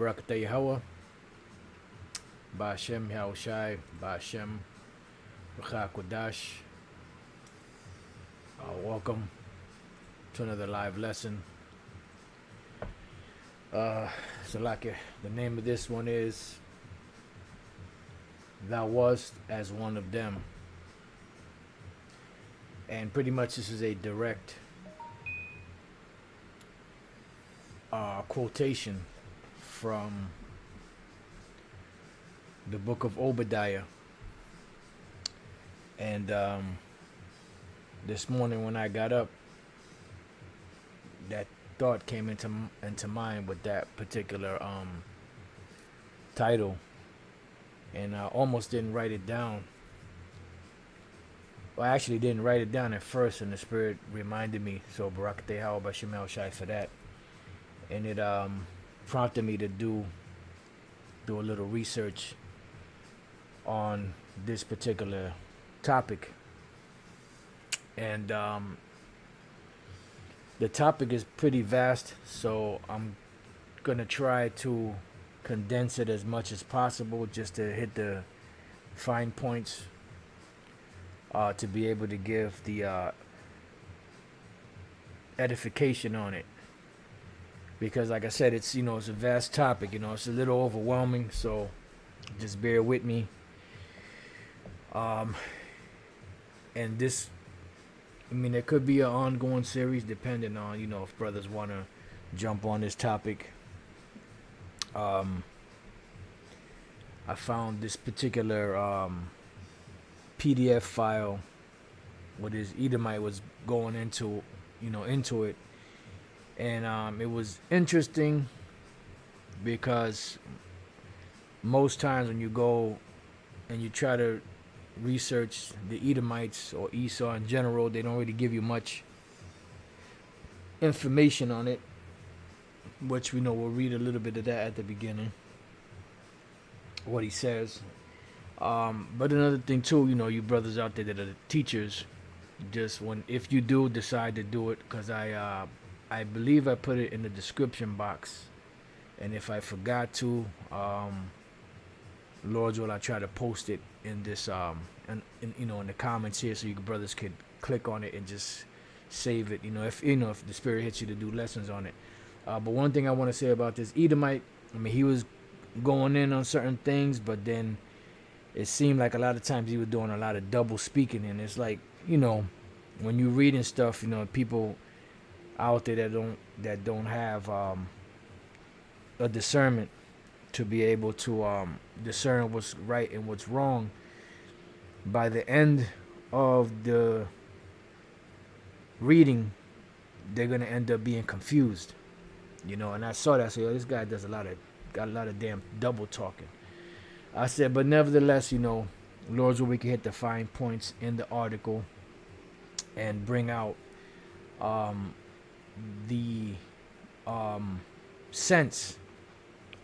Barakatah Yahweh, Ba'ashem Yahushai, Ba'ashem Ruach Kodash. Welcome to another live lesson. So like the name of this one is Thou Wast as One of Them. And pretty much this is a direct quotation from the book of Obadiah. And this morning when I got up, that thought came into mind with that particular title, and I almost didn't write it down. Well, I actually didn't write it down at first, and the Spirit reminded me. So Barakateh Yahweh B'Shem Yahushai for that, and it prompted me to do a little research on this particular topic, and the topic is pretty vast, so I'm gonna try to condense it as much as possible just to hit the fine points, to be able to give the edification on it, because like I said, it's it's a vast topic. It's a little overwhelming, so just bear with me. And this, it could be an ongoing series depending on, if brothers want to jump on this topic. I found this particular PDF file what his Edomite was going into it, and it was interesting because most times when you go and you try to research the Edomites or Esau in general, they don't really give you much information on it, which we'll read a little bit of that at the beginning, what he says. But another thing too, you brothers out there that are the teachers, just if you do decide to do it, because I believe I put it in the description box, and if I forgot to, Lord's will, I try to post it in this in the comments here, so you brothers could click on it and just save it. If the Spirit hits you to do lessons on it. But one thing I want to say about this Edomite, he was going in on certain things, but then it seemed like a lot of times he was doing a lot of double speaking, and it's like when you reading stuff, people out there that don't have a discernment to be able to discern what's right and what's wrong. By the end of the reading, they're gonna end up being confused, and I saw that. So this guy got a lot of damn double talking. I said, but nevertheless, Lord's will, we can hit the fine points in the article and bring out the sense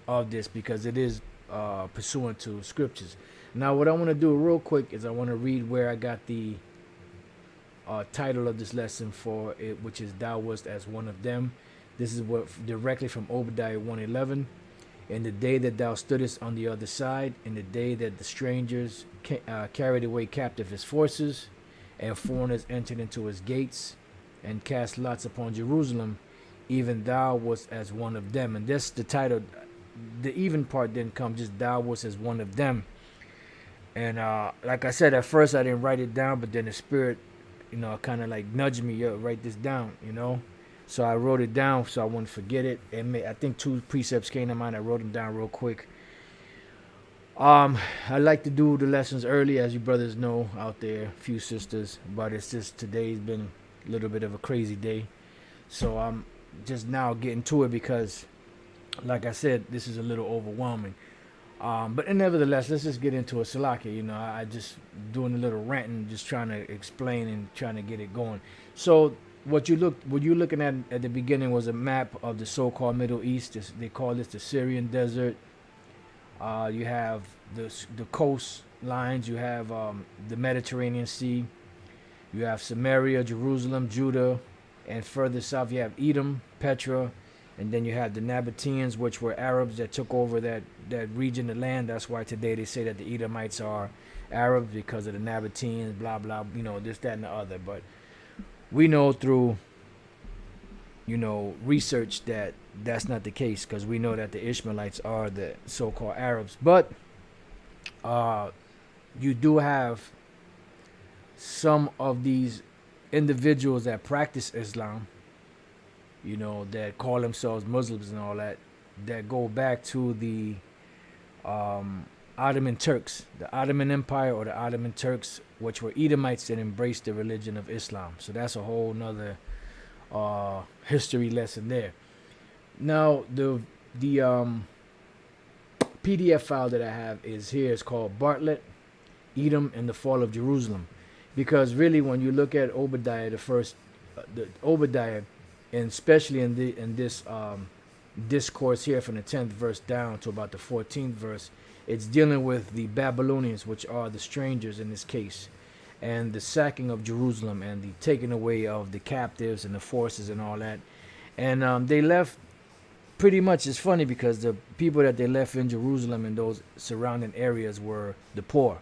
of this, because it is pursuant to scriptures. Now what I want to do real quick is I want to read where I got the title of this lesson for it, which is Thou Wast as One of Them. This is directly from Obadiah 1:11. In the day that thou stoodest on the other side, in the day that the strangers carried away captive his forces, and foreigners entered into his gates, and cast lots upon Jerusalem, even thou wast as one of them. And this, the title, the even part didn't come, just thou wast as one of them. And like I said, at first I didn't write it down, but then the Spirit, kind of like nudged me, write this down, So I wrote it down so I wouldn't forget it. And I think 2 precepts came to mind. I wrote them down real quick. I like to do the lessons early, as you brothers know out there, few sisters, but it's just today's been a little bit of a crazy day. So I'm just now getting to it because, like I said, this is a little overwhelming. But nevertheless, let's just get into it. Salaki, I just doing a little ranting, just trying to explain and trying to get it going. So what you're looking at the beginning was a map of the so-called Middle East. They call this the Syrian desert. You have the coastlines. You have the Mediterranean Sea. You have Samaria, Jerusalem, Judah, and further south you have Edom, Petra, And then you have the Nabateans, which were Arabs that took over that region of land. That's why today they say that the Edomites are Arabs because of the Nabateans, blah blah, this, that, and the other. But we know through research that that's not the case, because we know that the Ishmaelites are the so-called Arabs. But you do have some of these individuals that practice Islam, that call themselves Muslims and all that go back to the Ottoman Turks, the Ottoman Empire, or the Ottoman Turks, which were Edomites that embraced the religion of Islam. So that's a whole nother history lesson there. Now the PDF file that I have is here. It's called Bartlett, Edom and the Fall of Jerusalem, because really when you look at Obadiah, the Obadiah, and especially in this discourse here from the 10th verse down to about the 14th verse, it's dealing with the Babylonians, which are the strangers in this case, and the sacking of Jerusalem and the taking away of the captives and the forces and all that. And they left pretty much. It's funny because the people that they left in Jerusalem and those surrounding areas were the poor,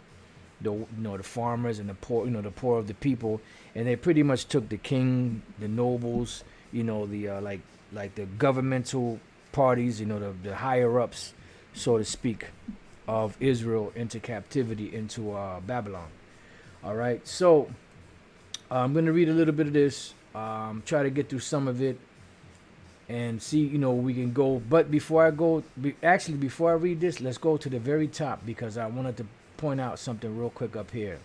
the farmers and the poor, the poor of the people, and they pretty much took the king, the nobles, the like the governmental parties, the higher ups, so to speak, of Israel into captivity, into Babylon. All right, so I'm going to read a little bit of this, try to get through some of it, and see, we can go. But before I read this, let's go to the very top, because I wanted to point out something real quick up here.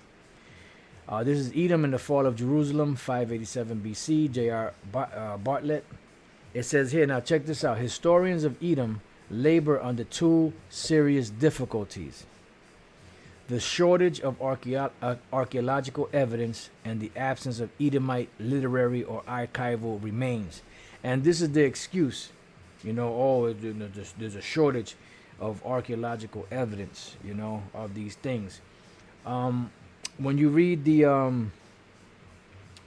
This is Edom and the Fall of Jerusalem, 587 BC, J.R. Bartlett. It says here, now check this out. Historians of Edom labor under two serious difficulties: the shortage of archaeological evidence and the absence of Edomite literary or archival remains. And this is the excuse, there's a shortage of archaeological evidence, of these things. When you read the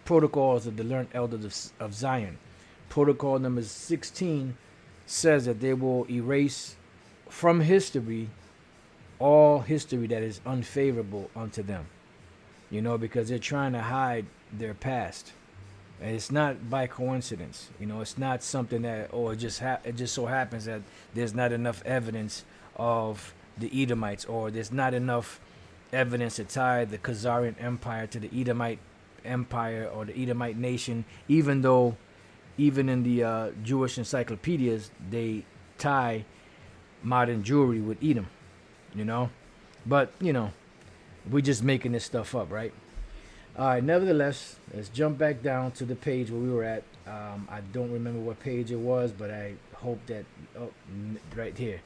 protocols of the learned elders of Zion, protocol number 16 says that they will erase from history all history that is unfavorable unto them, because they're trying to hide their past. And it's not by coincidence, it's not something that, it just so happens that there's not enough evidence of the Edomites, or there's not enough evidence to tie the Khazarian Empire to the Edomite Empire or the Edomite nation, even though even in the Jewish encyclopedias they tie modern Jewry with Edom, but we're just making this stuff up, right? All right, nevertheless, let's jump back down to the page where we were at. I don't remember what page it was, but I hope that, right here.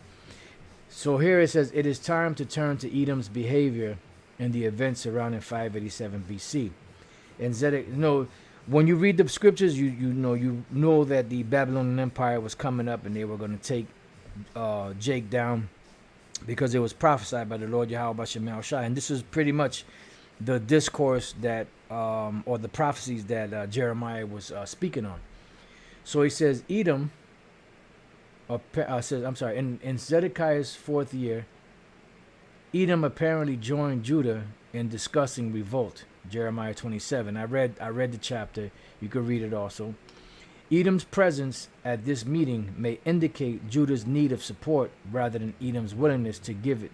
So here it says, it is time to turn to Edom's behavior and the events surrounding 587 BC. And Zedek, when you read the scriptures, you know that the Babylonian Empire was coming up and they were going to take Jake down, because it was prophesied by the Lord Yahweh B'Shem Shai. And this is pretty much the discourse that, or the prophecies that Jeremiah was speaking on. So he says, Edom, in Zedekiah's 4th year, Edom apparently joined Judah in discussing revolt. Jeremiah 27. I read the chapter. You could read it also. Edom's presence at this meeting may indicate Judah's need of support rather than Edom's willingness to give it.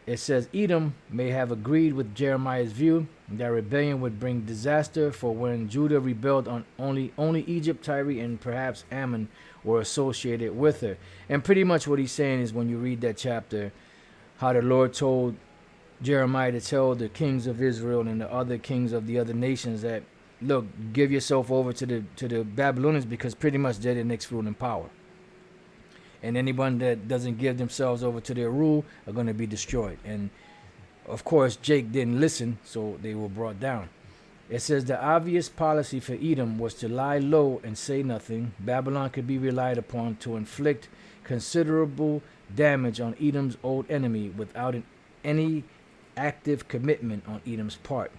It says Edom may have agreed with Jeremiah's view that rebellion would bring disaster, for when Judah rebelled, on only Egypt, Tyre, and perhaps Ammon were associated with her. And pretty much what he's saying is, when you read that chapter, how the Lord told Jeremiah to tell the kings of Israel and the other kings of the other nations that, look, give yourself over to the Babylonians, because pretty much they're the next ruling power. And anyone that doesn't give themselves over to their rule are going to be destroyed. And of course, Jake didn't listen, so they were brought down. It says the obvious policy for Edom was to lie low and say nothing. Babylon could be relied upon to inflict considerable damage on Edom's old enemy without any active commitment on Edom's part.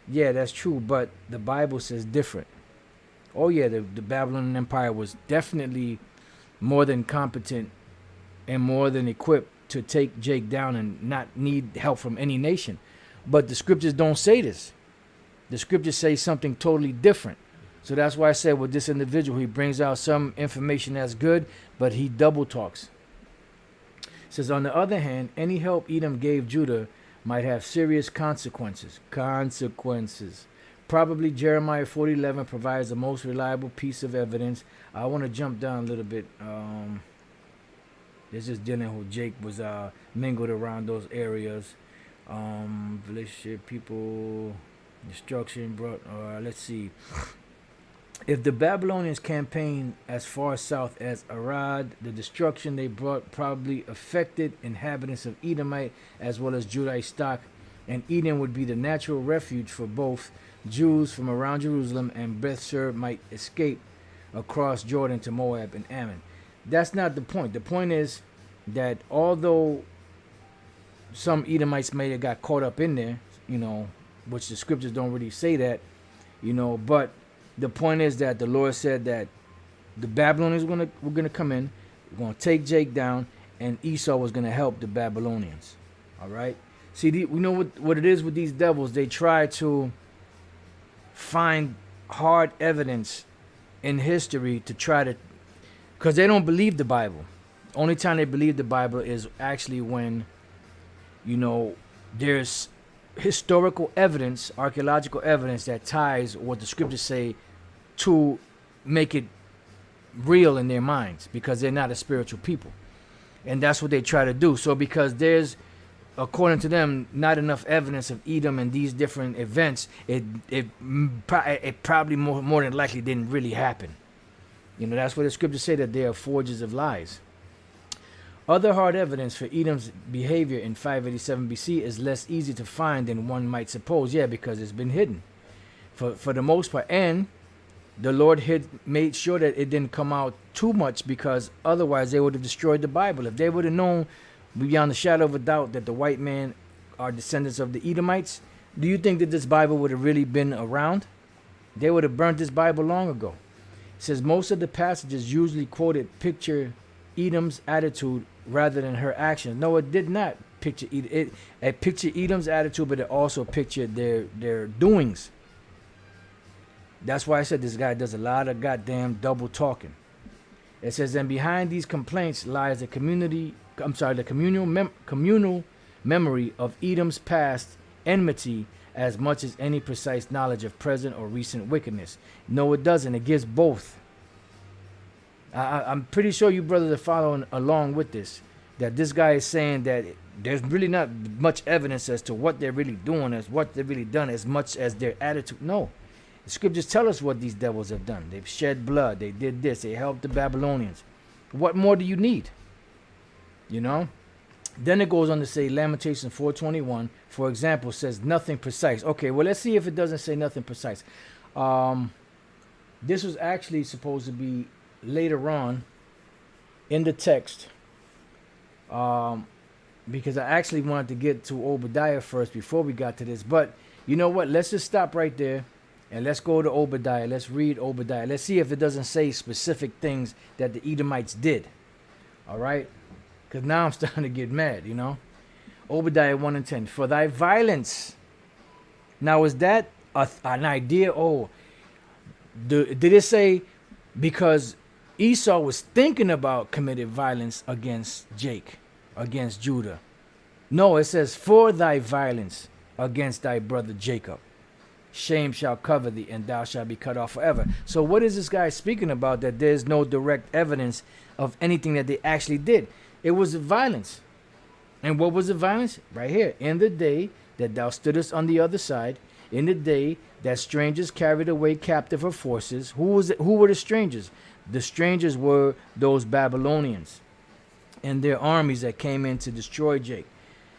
Yeah, that's true, but the Bible says different. Oh yeah, the Babylonian Empire was definitely more than competent and more than equipped to take Jake down and not need help from any nation. But the scriptures don't say this. The scriptures say something totally different. So that's why I said with this individual, he brings out some information that's good, but he double talks. It says, on the other hand, any help Edom gave Judah might have serious consequences. Consequences. Probably Jeremiah 40:11 provides the most reliable piece of evidence. I want to jump down a little bit. This is dealing with Jake was mingled around those areas. Relationship, people, destruction brought. Let's see. If the Babylonians campaigned as far south as Arad, the destruction they brought probably affected inhabitants of Edomite as well as Judite stock, and Edom would be the natural refuge for both Jews from around Jerusalem and Beth-sur might escape across Jordan to Moab and Ammon. That's not the point. The point is that although some Edomites may have got caught up in there, which the scriptures don't really say that, but the point is that the Lord said that the Babylonians were gonna come in, we're gonna take Jake down, and Esau was gonna help the Babylonians. All right. See, we know what it is with these devils. They try to find hard evidence in history to try to, because they don't believe the Bible. Only time they believe the Bible is actually when, there's historical evidence, archaeological evidence that ties what the scriptures say to make it real in their minds, because they're not a spiritual people. And that's what they try to do. So because there's, according to them, not enough evidence of Edom and these different events, it probably more than likely didn't really happen. That's what the scriptures say, that they are forgers of lies. Other hard evidence for Edom's behavior in 587 BC is less easy to find than one might suppose. Yeah, because it's been hidden for the most part. And the Lord made sure that it didn't come out too much, because otherwise they would have destroyed the Bible. If they would have known beyond the shadow of a doubt that the white men are descendants of the Edomites, do you think that this Bible would have really been around? They would have burnt this Bible long ago. It says most of the passages usually quoted picture Edom's attitude rather than her actions. No, it did not picture Edom. It pictured Edom's attitude, but it also pictured their doings. That's why I said this guy does a lot of goddamn double talking. It says, and behind these complaints lies the communal memory of Edom's past enmity as much as any precise knowledge of present or recent wickedness. No, it doesn't. It gives both. I'm pretty sure you brothers are following along with this, that this guy is saying that there's really not much evidence as to what they're really doing, as what they've really done, as much as their attitude. No. The scriptures tell us what these devils have done. They've shed blood. They did this. They helped the Babylonians. What more do you need? Then it goes on to say Lamentations 4:21, for example, says nothing precise. Okay, well, let's see if it doesn't say nothing precise. This was actually supposed to be later on in the text, because I actually wanted to get to Obadiah first before we got to this. But you know what? Let's just stop right there. And let's go to Obadiah. Let's read Obadiah. Let's see if it doesn't say specific things that the Edomites did. All right? Because now I'm starting to get mad, Obadiah 1:10. For thy violence. Now, is that an idea? Did it say because Esau was thinking about committing violence against Jake, against Judah? No, it says for thy violence against thy brother Jacob. Shame shall cover thee, and thou shalt be cut off forever. So what is this guy speaking about, that there's no direct evidence of anything that they actually did? It was violence. And what was the violence? Right here. In the day that thou stoodest on the other side, in the day that strangers carried away captive her forces. Who were the strangers? The strangers were those Babylonians and their armies that came in to destroy Jake.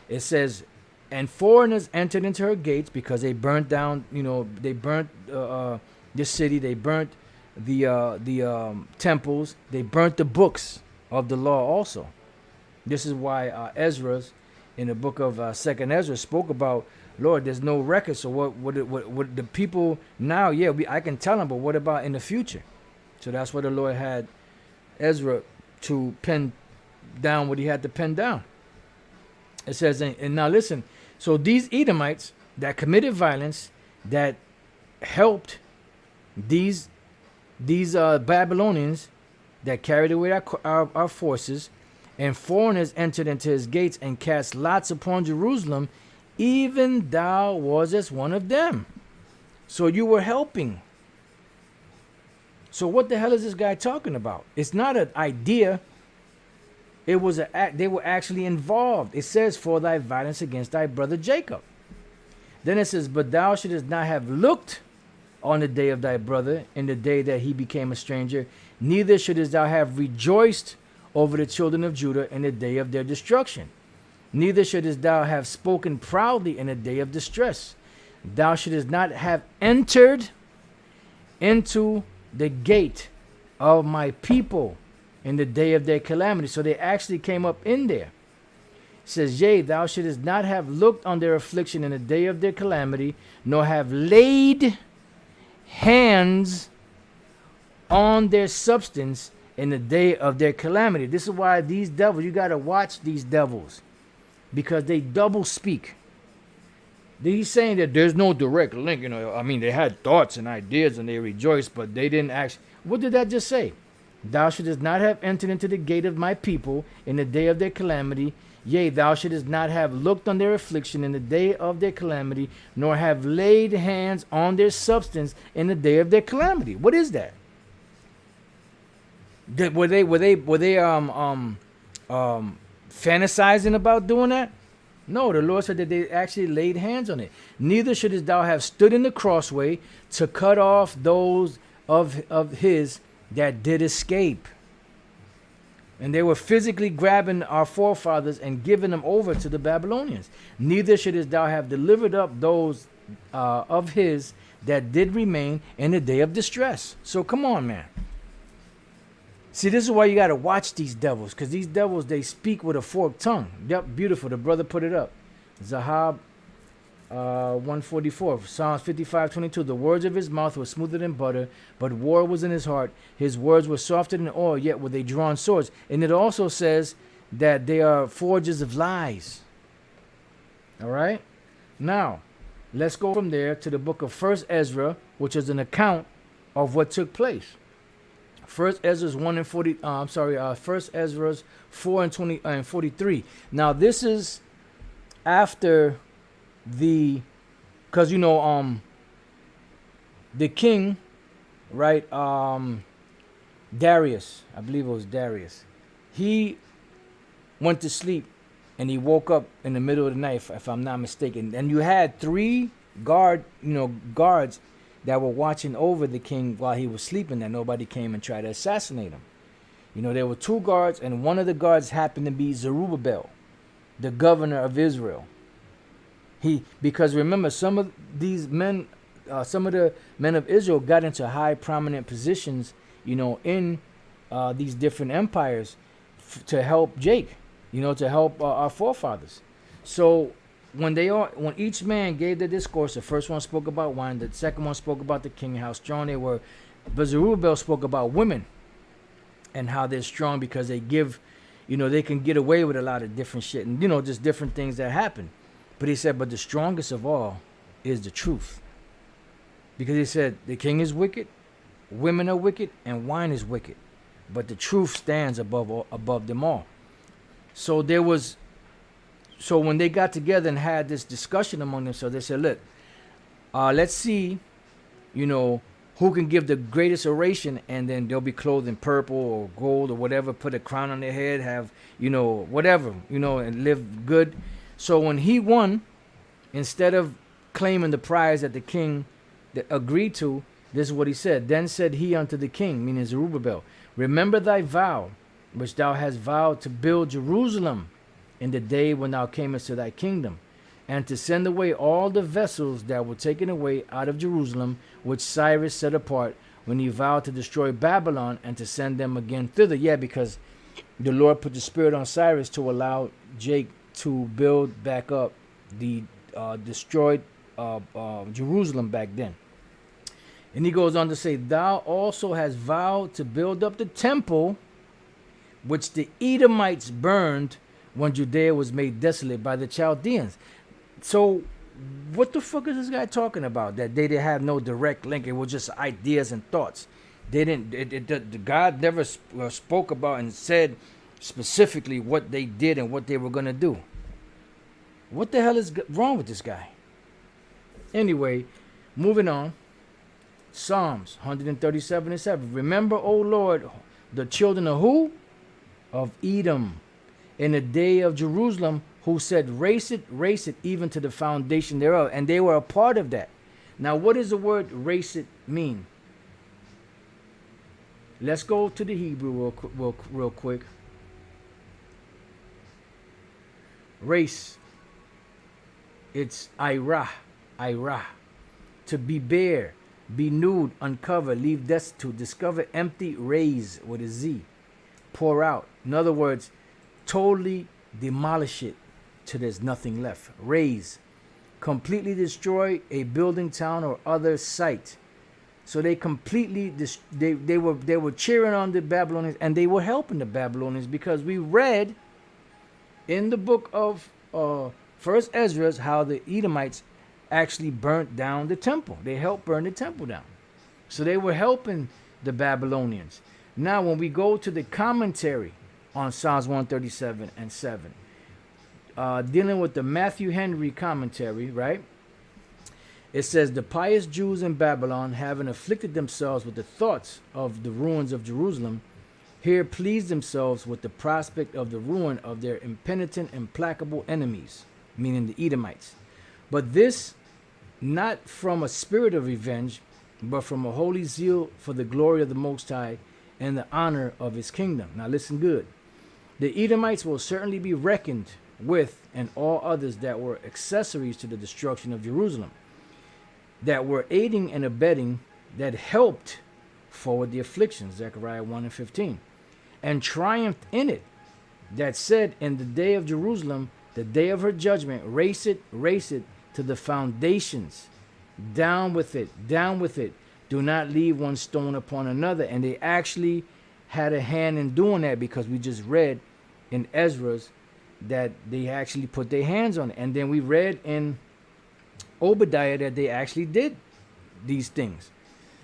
It says, and foreigners entered into her gates, because they burnt down, they burnt the city, they burnt the temples, they burnt the books of the law also. This is why Ezra, in the book of 2nd Ezra, spoke about Lord, there's no record. So what the people now? Yeah, I can tell them, but what about in the future? So that's what the Lord had Ezra to pen down what he had to pen down. It says, and now listen. So these Edomites that committed violence, that helped these Babylonians that carried away our forces, and foreigners entered into his gates and cast lots upon Jerusalem, even thou wasest one of them. So you were helping. So what the hell is this guy talking about? It's not an idea. It was an act. They were actually involved. It says, for thy violence against thy brother Jacob. Then it says, but thou shouldest not have looked on the day of thy brother, in the day that he became a stranger, neither shouldest thou have rejoiced over the children of Judah in the day of their destruction. Neither shouldest thou have spoken proudly in the day of distress. Thou shouldest not have entered into the gate of my people in the day of their calamity. So they actually came up in there. It says, yea, thou shouldest not have looked on their affliction in the day of their calamity, nor have laid hands on their substance in the day of their calamity. This is why these devils, you got to watch these devils, because they double speak. He's saying that there's no direct link. I mean, they had thoughts and ideas and they rejoiced, but they didn't actually. What did that just say? Thou shouldest not have entered into the gate of my people in the day of their calamity. Yea, thou shouldest not have looked on their affliction in the day of their calamity, nor have laid hands on their substance in the day of their calamity. What is that? Were they fantasizing about doing that? No, the Lord said that they actually laid hands on it. Neither shouldest thou have stood in the crossway to cut off those of his that did escape. And they were physically grabbing our forefathers and giving them over to the Babylonians. Neither shouldest thou have delivered up those of his that did remain in the day of distress. So come on, man. See, this is why you got to watch these devils, because these devils, they speak with a forked tongue. Yep, beautiful. The brother put it up. Zahab 144, Psalms 55:22. The words of his mouth were smoother than butter, but war was in his heart. His words were softer than oil, yet were they drawn swords. And it also says that they are forgers of lies. All right? Now, let's go from there to the book of 1 Ezra, which is an account of what took place. 1 Ezra's 1 and 40. 1 Ezra's 4 and 20 and 43. Now this is after because the king, right? Darius, I believe it was Darius. He went to sleep and he woke up in the middle of the night, if I'm not mistaken. And you had three guards that were watching over the king while he was sleeping, that nobody came and tried to assassinate him. There were two guards, and one of the guards happened to be Zerubbabel, the governor of Israel. Because remember, some of the men of Israel got into high prominent positions, in these different empires to help Jake, to help our forefathers. So when each man gave the discourse, the first one spoke about wine, the second one spoke about the king, how strong they were. But Zerubbabel spoke about women and how they're strong because they give, they can get away with a lot of different shit and, just different things that happen. But he said, but the strongest of all is the truth. Because he said, the king is wicked, women are wicked, and wine is wicked. But the truth stands above them all. So when they got together and had this discussion among themselves, they said, look, let's see, who can give the greatest oration, and then they'll be clothed in purple or gold or whatever, put a crown on their head, have, whatever, and live good. So when he won, instead of claiming the prize that the king agreed to, this is what he said. Then said he unto the king, meaning Zerubbabel, remember thy vow, which thou hast vowed to build Jerusalem in the day when thou camest to thy kingdom, and to send away all the vessels that were taken away out of Jerusalem, which Cyrus set apart when he vowed to destroy Babylon and to send them again thither. Yeah, because the Lord put the spirit on Cyrus to allow Jake to build back up the destroyed Jerusalem back then. And he goes on to say, thou also hast vowed to build up the temple which the Edomites burned when Judea was made desolate by the Chaldeans. So what the fuck is this guy talking about? That they didn't have no direct link. It was just ideas and thoughts. They didn't. The God never spoke about and said specifically what they did and what they were gonna do. What the hell is wrong with this guy? Anyway, moving on. Psalms 137 and 7. Remember, O Lord, the children of who? Of Edom, in the day of Jerusalem, who said, race it, even to the foundation thereof. And they were a part of that. Now, what does the word race it mean? Let's go to the Hebrew real quick. Race. It's irah. To be bare, be nude, uncover, leave destitute, discover empty, raise with a Z. Pour out. In other words, totally demolish it till there's nothing left. Raise. Completely destroy a building, town, or other site. So they completely they were cheering on the Babylonians, and they were helping the Babylonians, because we read in the book of First Ezra how the Edomites actually burnt down the temple. They helped burn the temple down. So they were helping the Babylonians. Now when we go to the commentary on Psalms 137 and 7, dealing with the Matthew Henry commentary, right? It says, the pious Jews in Babylon, having afflicted themselves with the thoughts of the ruins of Jerusalem, here pleased themselves with the prospect of the ruin of their impenitent, implacable enemies, meaning the Edomites. But this not from a spirit of revenge, but from a holy zeal for the glory of the Most High and the honor of his kingdom. Now listen good. The Edomites will certainly be reckoned with, and all others that were accessories to the destruction of Jerusalem, that were aiding and abetting, that helped forward the affliction, Zechariah 1 and 15, and triumphed in it, that said, in the day of Jerusalem, the day of her judgment, race it to the foundations, down with it, do not leave one stone upon another. And they actually had a hand in doing that, because we just read in Ezra's that they actually put their hands on it. And then we read in Obadiah that they actually did these things.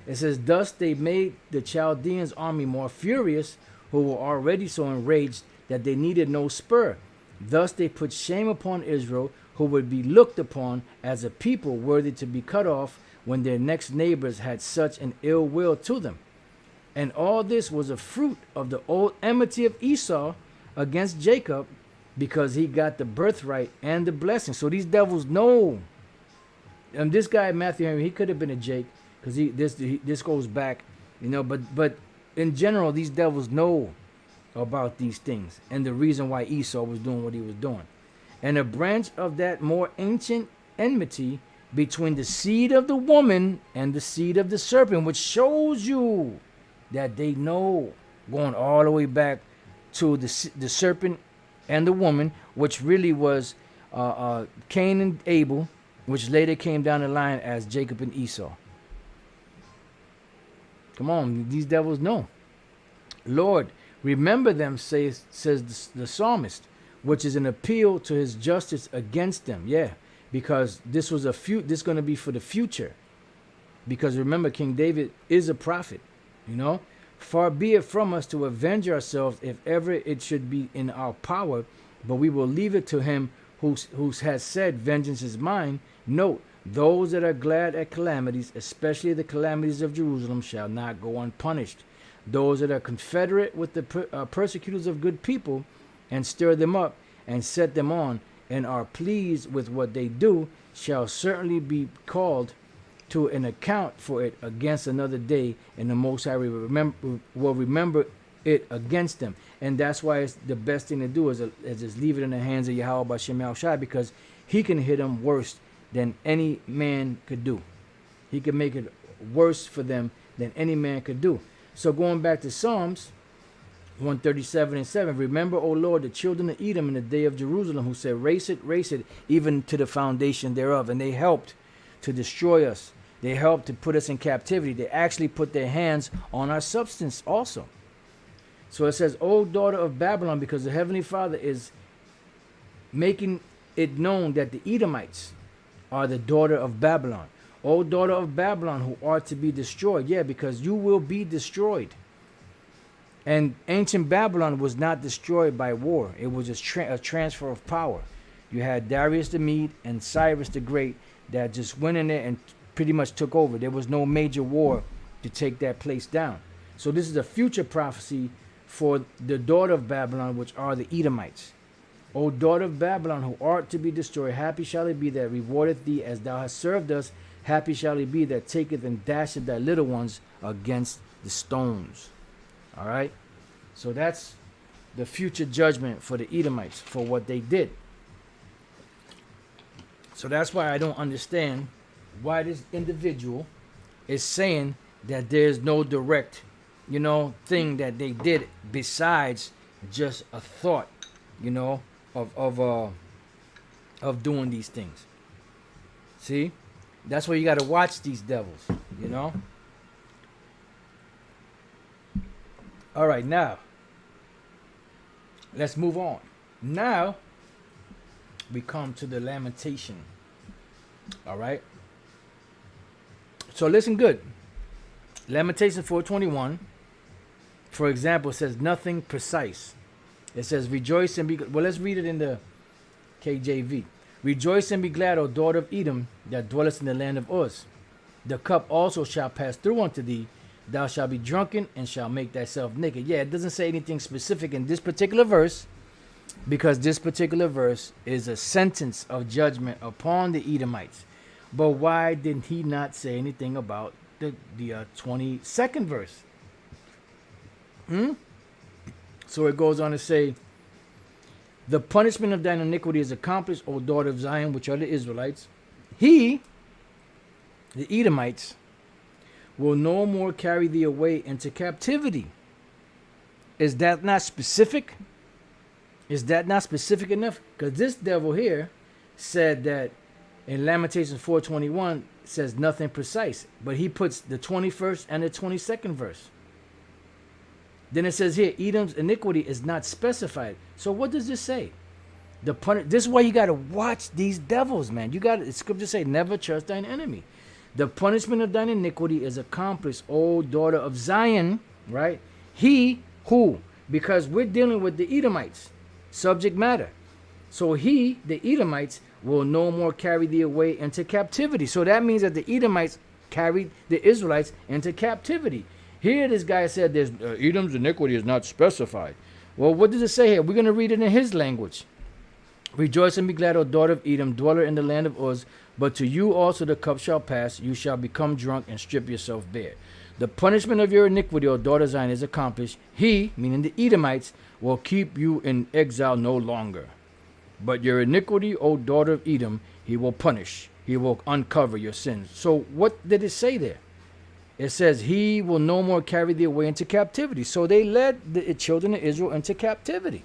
It says, thus they made the Chaldeans' army more furious, who were already so enraged that they needed no spur. Thus they put shame upon Israel, who would be looked upon as a people worthy to be cut off, when their next neighbors had such an ill will to them. And all this was a fruit of the old enmity of Esau against Jacob, because he got the birthright and the blessing. So these devils know. And this guy Matthew Henry, he could have been a Jake, because this goes back, But in general, these devils know about these things and the reason why Esau was doing what he was doing. And a branch of that more ancient enmity between the seed of the woman and the seed of the serpent, which shows you that they know, going all the way back to the serpent and the woman, which really was Cain and Abel, which later came down the line as Jacob and Esau. Come on, these devils know. Lord, remember them, says the psalmist, which is an appeal to his justice against them. Yeah, because this was this is going to be for the future. Because remember, King David is a prophet. Far be it from us to avenge ourselves, if ever it should be in our power, but we will leave it to him who has said, vengeance is mine. Note, those that are glad at calamities, especially the calamities of Jerusalem, shall not go unpunished. Those that are confederate with the persecutors of good people, and stir them up and set them on, and are pleased with what they do, shall certainly be called to an account for it against another day, and the Most High will remember it against them. And that's why it's the best thing to do is just leave it in the hands of Yahweh B'Shem Yahushai, because he can hit them worse than any man could do. He can make it worse for them than any man could do. So going back to Psalms 137 and 7. Remember, O Lord, the children of Edom in the day of Jerusalem, who said, race it, even to the foundation thereof. And they helped to destroy us. They helped to put us in captivity. They actually put their hands on our substance also. So it says, O daughter of Babylon, because the Heavenly Father is making it known that the Edomites are the daughter of Babylon. O daughter of Babylon, who are to be destroyed. Yeah, because you will be destroyed. And ancient Babylon was not destroyed by war. It was just a transfer of power. You had Darius the Mede and Cyrus the Great that just went in there and pretty much took over. There was no major war to take that place down. So this is a future prophecy for the daughter of Babylon, which are the Edomites. O daughter of Babylon, who art to be destroyed, happy shall it be that rewardeth thee as thou hast served us. Happy shall it be that taketh and dasheth thy little ones against the stones. All right, so that's the future judgment for the Edomites for what they did. So that's why I don't understand why this individual is saying that there's no direct, thing that they did besides just a thought, of doing these things. See, that's why you got to watch these devils, All right, now, let's move on. Now, we come to the lamentation. All right? So listen good. Lamentation 4:21, for example, says nothing precise. It says, rejoice and be glad. Well, let's read it in the KJV. Rejoice and be glad, O daughter of Edom, that dwellest in the land of Uz. The cup also shall pass through unto thee. Thou shalt be drunken and shalt make thyself naked. Yeah, it doesn't say anything specific in this particular verse, because this particular verse is a sentence of judgment upon the Edomites. But why did he not say anything about the 22nd verse? So it goes on to say, the punishment of thine iniquity is accomplished, O daughter of Zion, which are the Israelites. He, the Edomites, will no more carry thee away into captivity. Is that not specific? Is that not specific enough? Because this devil here said that in Lamentations 4:21 says nothing precise, but he puts the 21st and the 22nd verse. Then it says here, Edom's iniquity is not specified. So what does this say? This is why you got to watch these devils, man. The scripture say, never trust thine enemy. The punishment of thine iniquity is accomplished, O daughter of Zion, right? He who, because we're dealing with the Edomites, subject matter. So he, the Edomites, will no more carry thee away into captivity. So that means that the Edomites carried the Israelites into captivity. Here this guy said there's Edom's iniquity is not specified. Well, what does it say here? We're going to read it in his language. Rejoice and be glad, O daughter of Edom, dweller in the land of Uz. But to you also the cup shall pass. You shall become drunk and strip yourself bare. The punishment of your iniquity, O daughter of Zion, is accomplished. He, meaning the Edomites, will keep you in exile no longer. But your iniquity, O daughter of Edom, he will punish. He will uncover your sins. So what did it say there? It says he will no more carry thee away into captivity. So they led the children of Israel into captivity.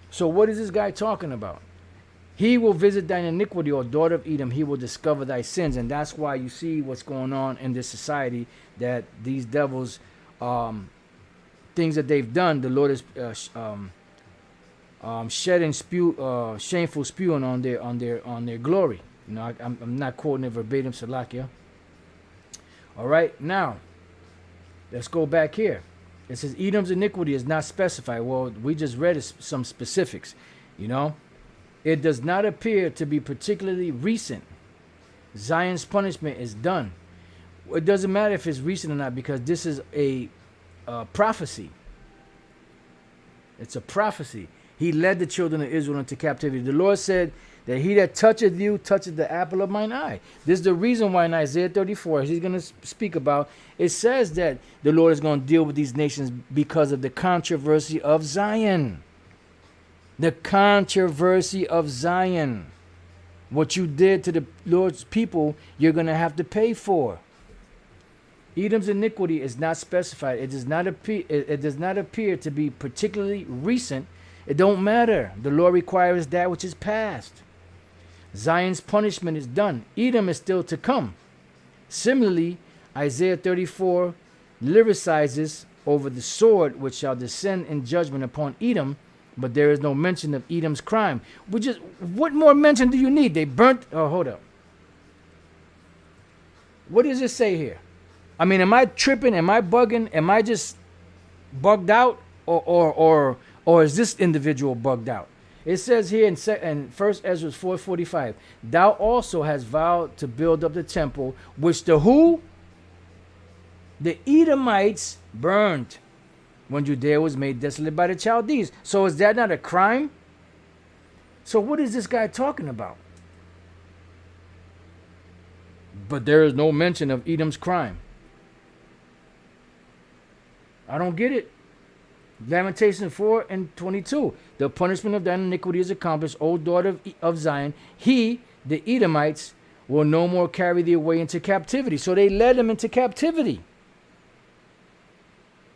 So what is this guy talking about? He will visit thine iniquity, O daughter of Edom. He will discover thy sins. And that's why you see what's going on in this society, that these devils, things that they've done, the Lord is shedding shameful spewing on their glory. I'm not quoting it verbatim, Salakia. All right, now let's go back here. It says Edom's iniquity is not specified. Well, we just read some specifics. It does not appear to be particularly recent. Zion's punishment is done. It doesn't matter if it's recent or not, because this is a prophecy. It's a prophecy. He led the children of Israel into captivity. The Lord said that he that toucheth you toucheth the apple of mine eye. This is the reason why in Isaiah 34, he's going to speak about, it says that the Lord is going to deal with these nations because of the controversy of Zion. The controversy of Zion. What you did to the Lord's people, you're going to have to pay for. Edom's iniquity is not specified. It does not appear. It does not appear to be particularly recent. It don't matter. The law requires that which is past. Zion's punishment is done. Edom is still to come. Similarly, Isaiah 34 lyricizes over the sword which shall descend in judgment upon Edom, but there is no mention of Edom's crime. What more mention do you need? They burnt. Oh, hold up. What does it say here? I mean, am I tripping? Am I bugging? Am I just bugged out, or is this individual bugged out? It says here in 1 Ezra 4:45, thou also hast vowed to build up the temple, which the who? The Edomites burned when Judea was made desolate by the Chaldees. So is that not a crime? So what is this guy talking about? But there is no mention of Edom's crime. I don't get it. Lamentations 4:22. The punishment of thine iniquity is accomplished, O daughter of Zion. He, the Edomites, will no more carry thee away into captivity. So they led him into captivity.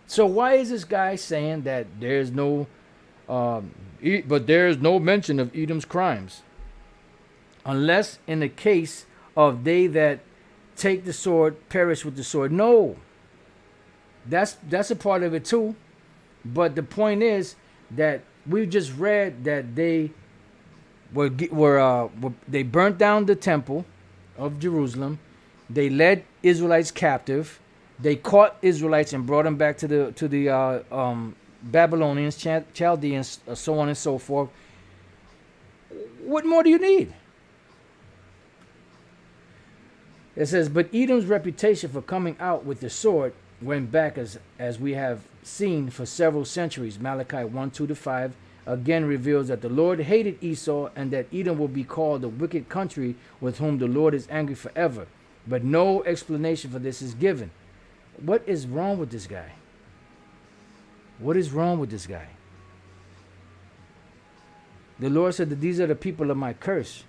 So why is this guy saying that there's no, but there is no mention of Edom's crimes? Unless in the case of they that take the sword perish with the sword. No. That's a part of it too. But the point is that we just read that they they burnt down the temple of Jerusalem. They led Israelites captive. They caught Israelites and brought them back to the Babylonians, Chaldeans, so on and so forth. What more do you need? It says, but Edom's reputation for coming out with the sword went back as we have seen for several centuries. Malachi 1:2-5 again reveals that the Lord hated Esau and that Edom will be called the wicked country with whom the Lord is angry forever. But no explanation for this is given. What is wrong with this guy? What is wrong with this guy? The Lord said that these are the people of my curse.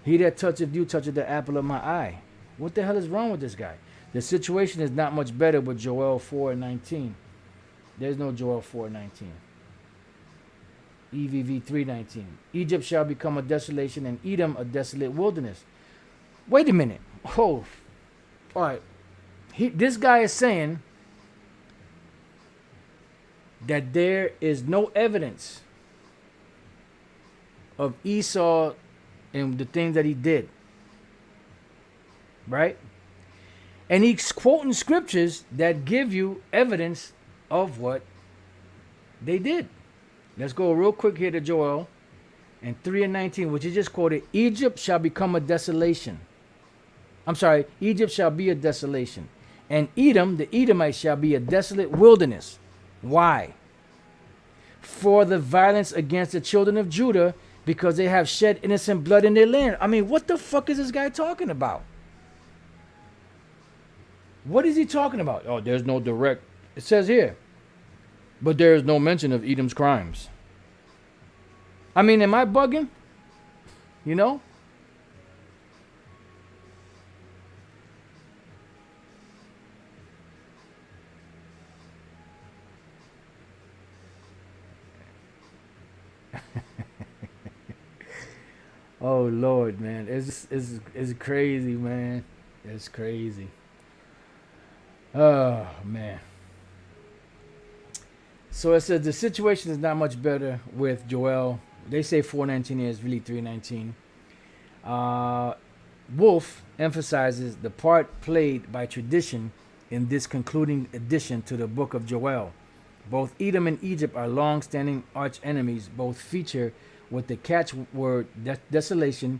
He that toucheth you toucheth the apple of my eye. What the hell is wrong with this guy? The situation is not much better with Joel 4:19. There's no Joel 4:19. EVV 3:19. Egypt shall become a desolation and Edom a desolate wilderness. Wait a minute. Oh, all right. This guy is saying that there is no evidence of Esau and the things that he did. Right? And he's quoting scriptures that give you evidence of what they did. Let's go real quick here to Joel and 3:19, which he just quoted. Egypt shall become a desolation. I'm sorry, Egypt shall be a desolation. And Edom, the Edomites, shall be a desolate wilderness. Why? For the violence against the children of Judah, because they have shed innocent blood in their land. I mean, what the fuck is this guy talking about? What is he talking about? Oh, there's no direct. It says here, but there is no mention of Edom's crimes. I mean, am I bugging? You know? Oh Lord, man, it's crazy, man. It's crazy. Oh man. So it says the situation is not much better with Joel. They say 4:19 is really 3:19. Wolf emphasizes the part played by tradition in this concluding addition to the book of Joel. Both Edom and Egypt are long-standing arch enemies. Both feature with the catchword desolation.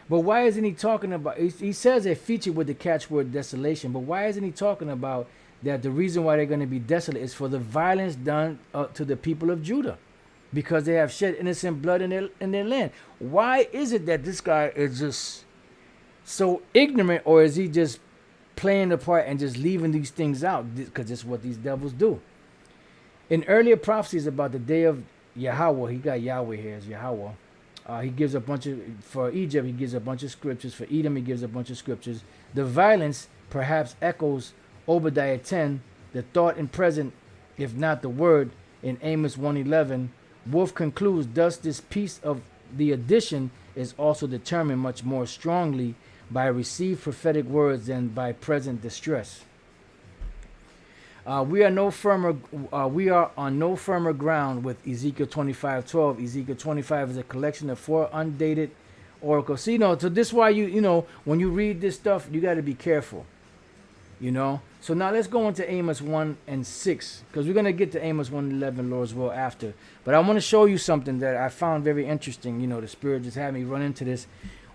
But why isn't he talking about, he says they feature with the catchword desolation, but why isn't he talking about that the reason why they're going to be desolate is for the violence done to the people of Judah, because they have shed innocent blood in their land? Why is it that this guy is just so ignorant, or is he just playing the part and just leaving these things out because it's what these devils do? In earlier prophecies about the day of Yahweh, he got Yahweh here as Yahweh. He gives a bunch of, for Egypt, he gives a bunch of scriptures. For Edom, he gives a bunch of scriptures. The violence perhaps echoes Obadiah 10, the thought and present, if not the word, in Amos 1:11. Wolf concludes, thus this piece of the addition is also determined much more strongly by received prophetic words than by present distress. We are no firmer. We are on no firmer ground with Ezekiel 25:12. Ezekiel 25 is a collection of 4 undated oracles. So so this is why when you read this stuff, you got to be careful. So now let's go into Amos 1 and 6, because we're gonna get to Amos 1:11, Lord's will, after. But I want to show you something that I found very interesting. The Spirit just had me run into this,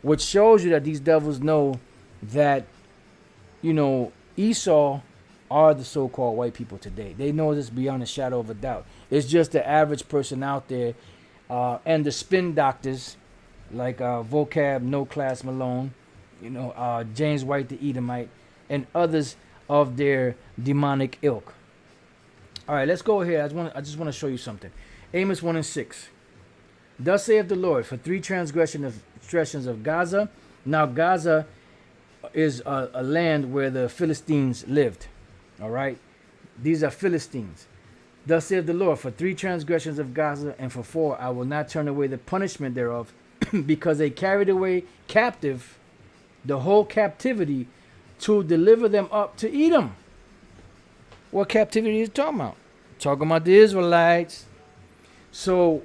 which shows you that these devils know that Esau are the so-called white people today. They know this beyond a shadow of a doubt. It's just the average person out there, and the spin doctors like Vocab, No Class Malone, James White the Edomite, and others of their demonic ilk. All right, let's go here. I just want to show you something. Amos 1 and 6. Thus saith the Lord, for 3 transgressions of Gaza. Now Gaza is a land where the Philistines lived. All right, these are Philistines. Thus saith the Lord, for 3 transgressions of Gaza, and for 4 I will not turn away the punishment thereof, because they carried away captive the whole captivity, to deliver them up to Edom. What captivity is he talking about? Talking about the Israelites. So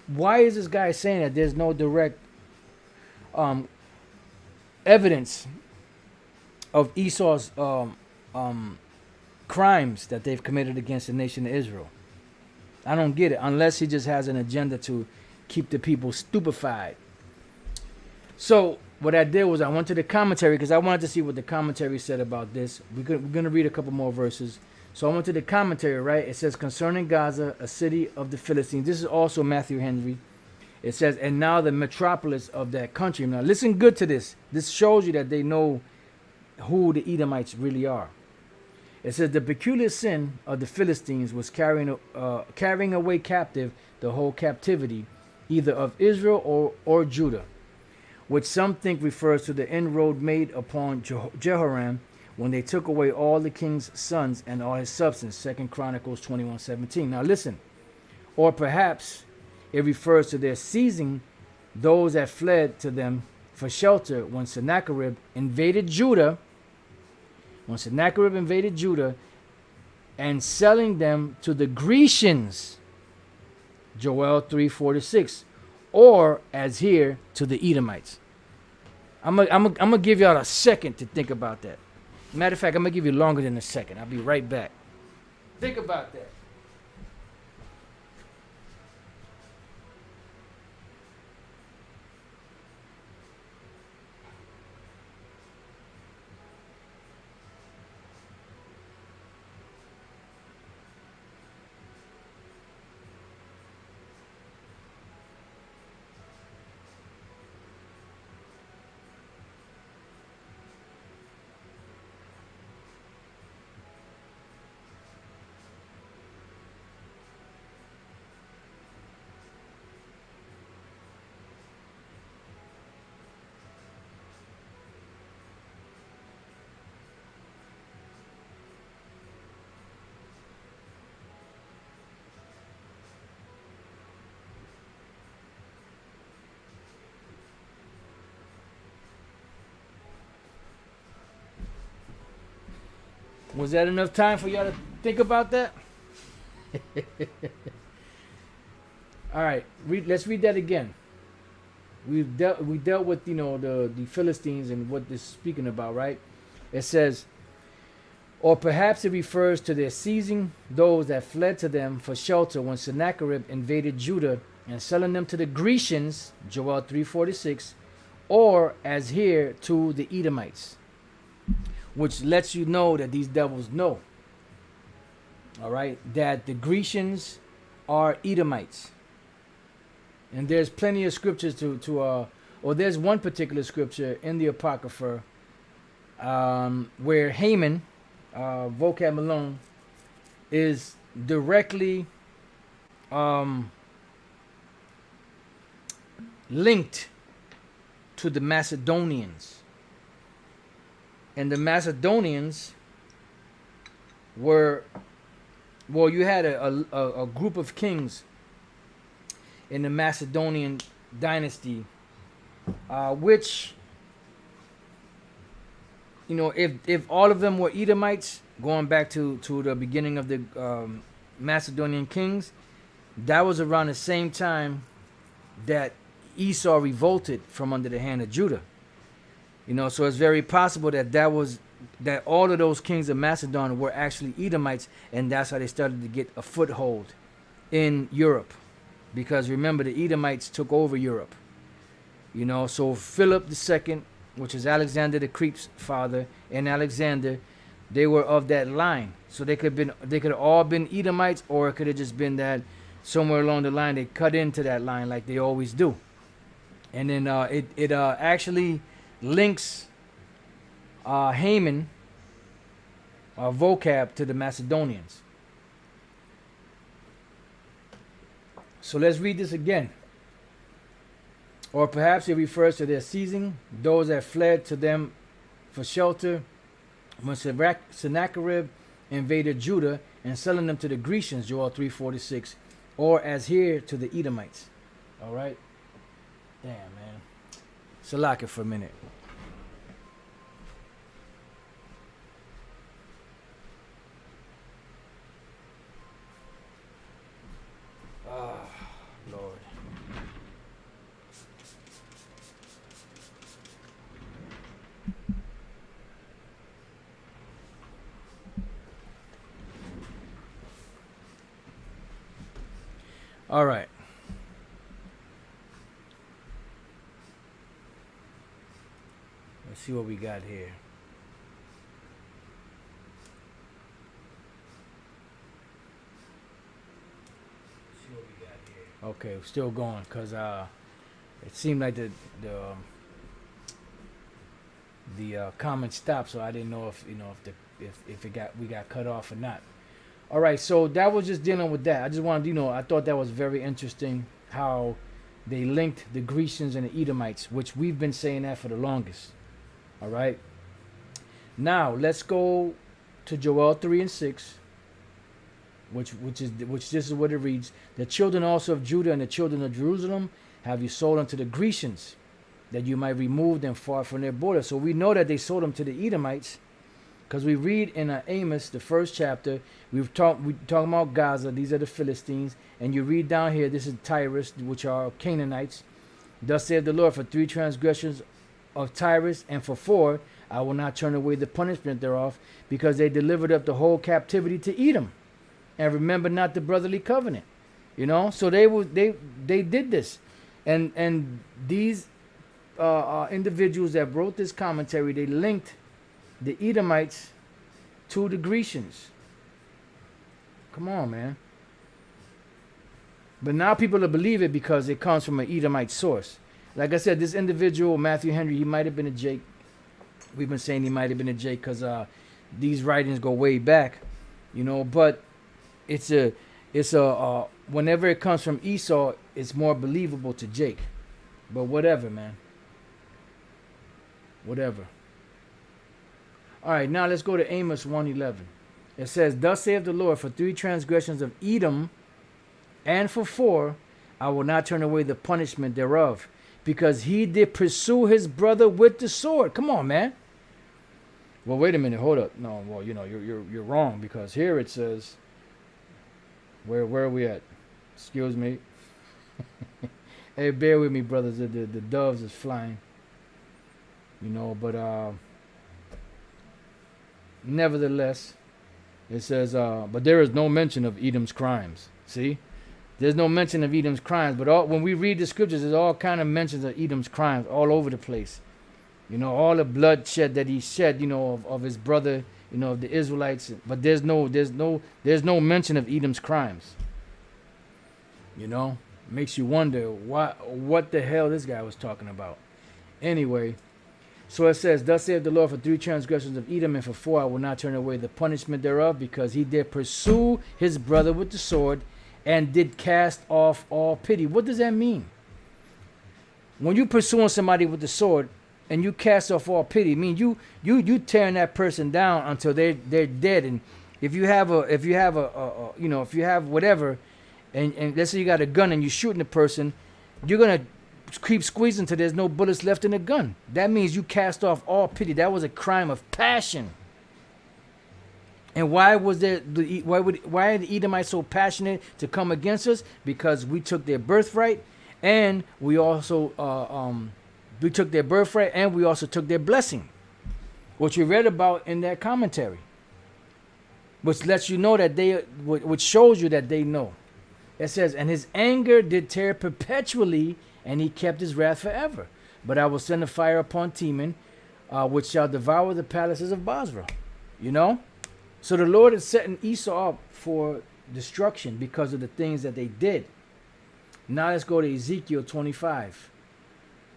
why is this guy saying that there's no direct evidence of Esau's crimes that they've committed against the nation of Israel? I don't get it, unless he just has an agenda to keep the people stupefied. So what I did was I went to the commentary, because I wanted to see what the commentary said about this. We're going to read a couple more verses. So I went to the commentary, right? It says, concerning Gaza, a city of the Philistines. This is also Matthew Henry. It says, and now the metropolis of that country. Now listen good to this. This shows you that they know who the Edomites really are. It says, the peculiar sin of the Philistines was carrying away captive the whole captivity, either of Israel or Judah, which some think refers to the inroad made upon Jehoram when they took away all the king's sons and all his substance. 2 Chronicles 21:17. Now listen. Or perhaps it refers to their seizing those that fled to them for shelter when Sennacherib invaded Judah. And selling them to the Grecians. Joel 3:4-6. Or, as here, to the Edomites. I'm gonna give y'all a second to think about that. Matter of fact, I'm gonna give you longer than a second. I'll be right back. Think about that. Was that enough time for y'all to think about that? All right, let's read that again. We dealt with the Philistines and what this is speaking about, right? It says, or perhaps it refers to their seizing those that fled to them for shelter when Sennacherib invaded Judah and selling them to the Grecians, Joel 3:4-6, or as here to the Edomites, which lets you know that these devils know, all right, that the Grecians are Edomites. And there's plenty of scriptures or there's one particular scripture in the Apocrypha where Haman, Vocab Malone, is directly linked to the Macedonians. And the Macedonians were, well, you had a group of kings in the Macedonian dynasty, which, you know, if all of them were Edomites, going back to the beginning of the Macedonian kings, that was around the same time that Esau revolted from under the hand of Judah. You know, so it's very possible that all of those kings of Macedon were actually Edomites, and that's how they started to get a foothold in Europe. Because remember, the Edomites took over Europe. You know, so Philip II, which is Alexander the Great's father, and Alexander, they were of that line. So they could have all been Edomites, or it could have just been that somewhere along the line they cut into that line like they always do. And then it actually links Haman vocab to the Macedonians. So let's read this again. Or perhaps it refers to their seizing those that fled to them for shelter when Sennacherib invaded Judah, and selling them to the Grecians, Joel 3:46, or as here to the Edomites. All right? Damn, man. Salaka for a minute. Ah, Lord. All right. Let's see what we got here. Okay, we're still going because it seemed like the comment stopped, so I didn't know if we got cut off or not. All right, so that was just dealing with that. I just wanted, I thought that was very interesting how they linked the Grecians and the Edomites, which we've been saying that for the longest. All right. Now let's go to Joel 3:6, which this is what it reads: the children also of Judah and the children of Jerusalem have you sold unto the Grecians, that you might remove them far from their border. So we know that they sold them to the Edomites, because we read in Amos, the first chapter, we talking about Gaza. These are the Philistines, and you read down here, this is Tyrus, which are Canaanites. Thus saith the Lord, for 3 transgressions of Tyrus, and for 4 I will not turn away the punishment thereof, because they delivered up the whole captivity to Edom, and remember not the brotherly covenant. So they did this, and these individuals that wrote this commentary, they linked the Edomites to the Grecians. Come on, man. But now people will believe it because it comes from an Edomite source. Like I said, this individual, Matthew Henry, he might have been a Jake. We've been saying he might have been a Jake because these writings go way back, But it's a whenever it comes from Esau, it's more believable to Jake. But whatever, man. Whatever. All right, now let's go to Amos 1:11. It says, thus saith the Lord, for 3 transgressions of Edom, and for 4, I will not turn away the punishment thereof, because he did pursue his brother with the sword. Come on, man. Well, wait a minute, hold up. No, well, you're wrong, because here it says, where are we at? Excuse me. Hey, bear with me, brothers. The doves is flying. But nevertheless, it says, but there is no mention of Edom's crimes. See? There's no mention of Edom's crimes, but when we read the scriptures, there's all kind of mentions of Edom's crimes all over the place. All the bloodshed that he shed, of his brother, of the Israelites. But there's no mention of Edom's crimes. Makes you wonder what the hell this guy was talking about. Anyway, so it says, thus saith the Lord, for 3 transgressions of Edom, and for 4 I will not turn away the punishment thereof, because he did pursue his brother with the sword, and did cast off all pity. What does that mean? When you're pursuing somebody with the sword, and you cast off all pity. I mean, you tearing that person down until they're dead. And if you have if you have whatever, and let's say you got a gun and you're shooting the person, you're gonna keep squeezing till there's no bullets left in the gun. That means you cast off all pity. That was a crime of passion. And why was there? Why are the Edomites so passionate to come against us? Because we took their birthright, and we also took their blessing, which we read about in that commentary, which lets you know that which shows you that they know. It says, and his anger did tear perpetually, and he kept his wrath forever. But I will send a fire upon Teman, which shall devour the palaces of Basra. You know. So the Lord is setting Esau up for destruction because of the things that they did. Now let's go to Ezekiel 25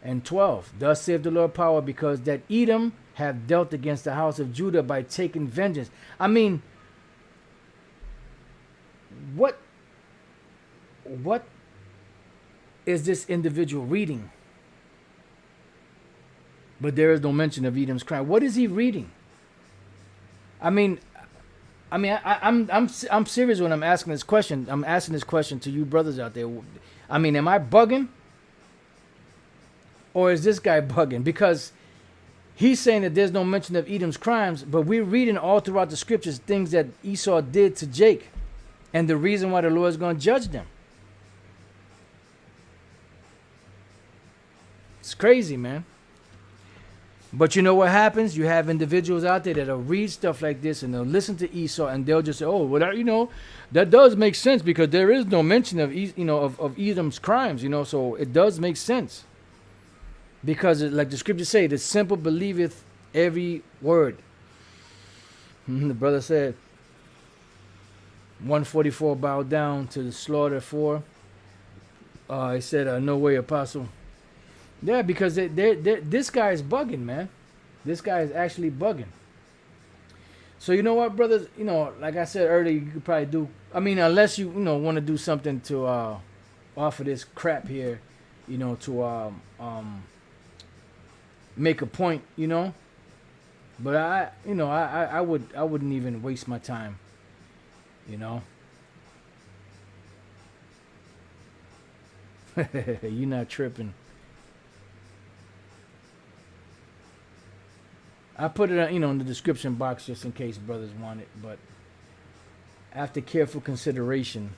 and 12. Thus saith the Lord power, because that Edom have dealt against the house of Judah by taking vengeance. I mean, what is this individual reading? But there is no mention of Edom's crime. What is he reading? I'm serious when I'm asking this question. I'm asking this question to you brothers out there. I mean, am I bugging? Or is this guy bugging? Because he's saying that there's no mention of Edom's crimes, but we're reading all throughout the scriptures things that Esau did to Jake and the reason why the Lord is going to judge them. It's crazy, man. But you know what happens? You have individuals out there that'll read stuff like this and they'll listen to Esau and they'll just say, "Oh, well, that does make sense because there is no mention of of Edom's crimes, so it does make sense." Because like the scriptures say, the simple believeth every word. The brother said, 144 bowed down to the slaughter for. He said, "No way, apostle." Yeah, because this guy is bugging, man. This guy is actually bugging. So you know what, brothers? Like I said earlier, you could probably do. I mean, unless you want to do something to offer this crap here, to make a point, But I wouldn't even waste my time, You're not tripping. I put it, in the description box just in case brothers want it, but after careful consideration.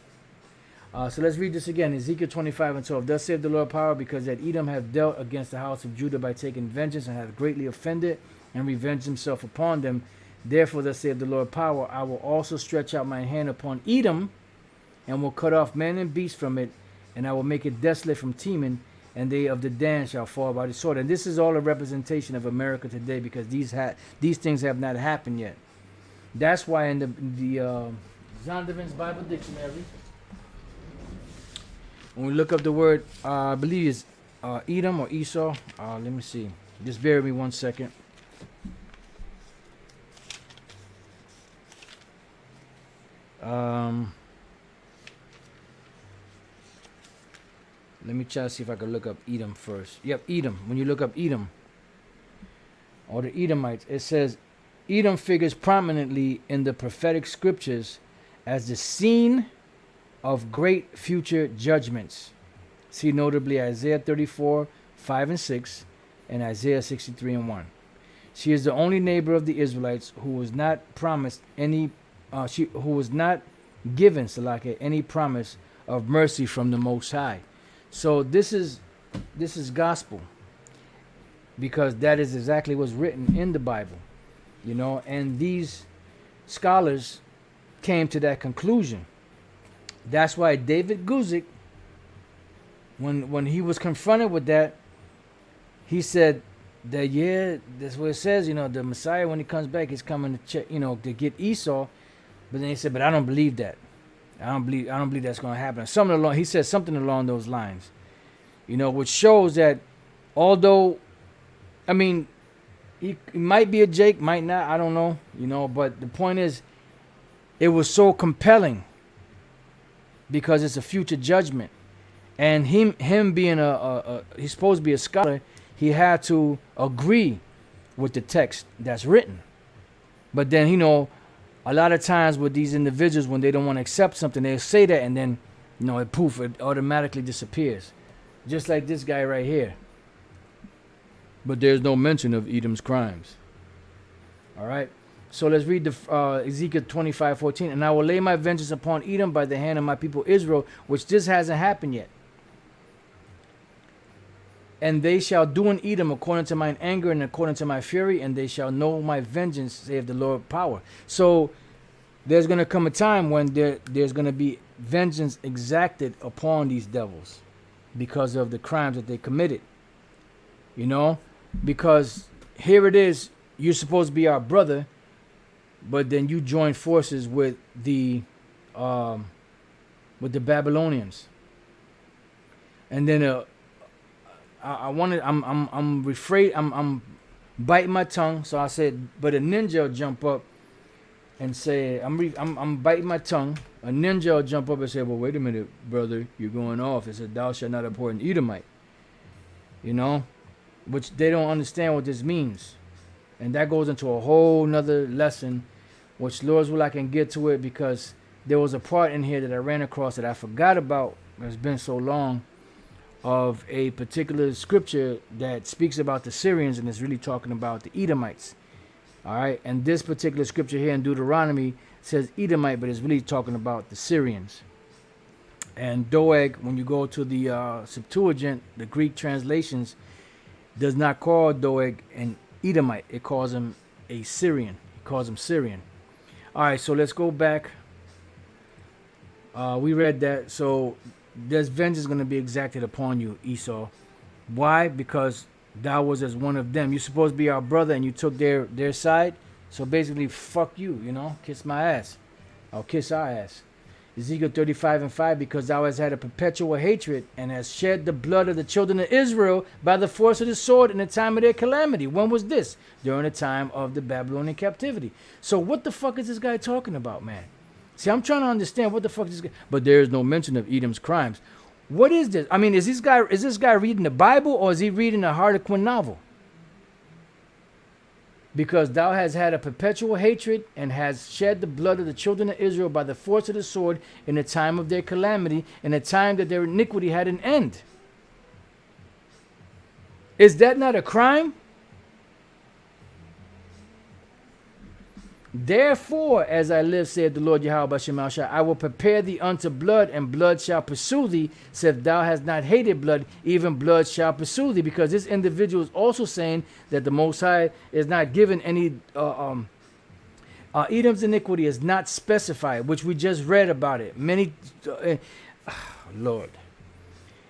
So let's read this again. Ezekiel 25 and 12. Thus saith the Lord power, because that Edom hath dealt against the house of Judah by taking vengeance, and hath greatly offended, and revenged himself upon them. Therefore, thus saith the Lord power, I will also stretch out my hand upon Edom, and will cut off man and beast from it, and I will make it desolate from Teman, and they of the Dan shall fall by the sword. And this is all a representation of America today, because these things have not happened yet. That's why in the Zondervan's Bible Dictionary, when we look up the word, I believe it's Edom or Esau. Let me see. Just bear with me 1 second. Let me try to see if I can look up Edom first. Yep, Edom. When you look up Edom, or the Edomites, it says Edom figures prominently in the prophetic scriptures as the scene of great future judgments. See notably Isaiah 34, 5 and 6, and Isaiah 63 and 1. She is the only neighbor of the Israelites who was not promised any, who was not given, Salaka, any promise of mercy from the Most High. So this is gospel, because that is exactly what's written in the Bible, and these scholars came to that conclusion. That's why David Guzik, when he was confronted with that, he said that that's what it says, the Messiah, when he comes back, he's coming to check, to get Esau. But then he said, but I don't believe that. I don't believe that's going to happen. He said something along those lines, which shows that although, I mean, he might be a Jake, might not, I don't know, but the point is, it was so compelling because it's a future judgment, and him being he's supposed to be a scholar, he had to agree with the text that's written. But then, a lot of times with these individuals, when they don't want to accept something, they say that, and then, it automatically disappears. Just like this guy right here. But there's no mention of Edom's crimes. All right. So let's read the Ezekiel 25:14. And I will lay my vengeance upon Edom by the hand of my people Israel, which this hasn't happened yet. And they shall do in Edom according to mine anger and according to my fury, and they shall know my vengeance, saith the Lord of power. So there's going to come a time when there's going to be vengeance exacted upon these devils because of the crimes that they committed. Because here it is, you're supposed to be our brother, but then you join forces with the Babylonians. And then I'm biting my tongue, so I said, but a ninja will jump up and say, I'm biting my tongue. A ninja will jump up and say, well, wait a minute, brother, you're going off. It said, thou shalt not abhor an Edomite. Which they don't understand what this means. And that goes into a whole nother lesson, which Lord's will I can get to it, because there was a part in here that I ran across that I forgot about. It's been so long, of a particular scripture that speaks about the Syrians, and it's really talking about the Edomites. All right. And this particular scripture here in Deuteronomy says Edomite, but it's really talking about the Syrians. And Doeg, when you go to the Septuagint, the Greek translations, does not call Doeg an Edomite. It calls him a Syrian. It calls him Syrian. All right, so let's go back. We read that. So there's vengeance going to be exacted upon you, Esau. Why? Because thou was as one of them. You're supposed to be our brother, and you took their side. So basically, fuck you, kiss my ass. I'll kiss our ass. Ezekiel 35:5, because thou hast had a perpetual hatred and hast shed the blood of the children of Israel by the force of the sword in the time of their calamity. When was this? During the time of the Babylonian captivity. So what the fuck is this guy talking about, man? See, I'm trying to understand what the fuck is this guy. But there is no mention of Edom's crimes. What is this? I mean, is this guy reading the Bible, or is he reading a Harlequin novel? Because thou hast had a perpetual hatred and has shed the blood of the children of Israel by the force of the sword in the time of their calamity, in the time that their iniquity had an end. Is that not a crime? Therefore, as I live, saith the Lord Yahweh B'Shem Al Shai, I will prepare thee unto blood, and blood shall pursue thee. Said thou hast not hated blood, even blood shall pursue thee. Because this individual is also saying that the Most High is not given any. Edom's iniquity is not specified, which we just read about it. Lord,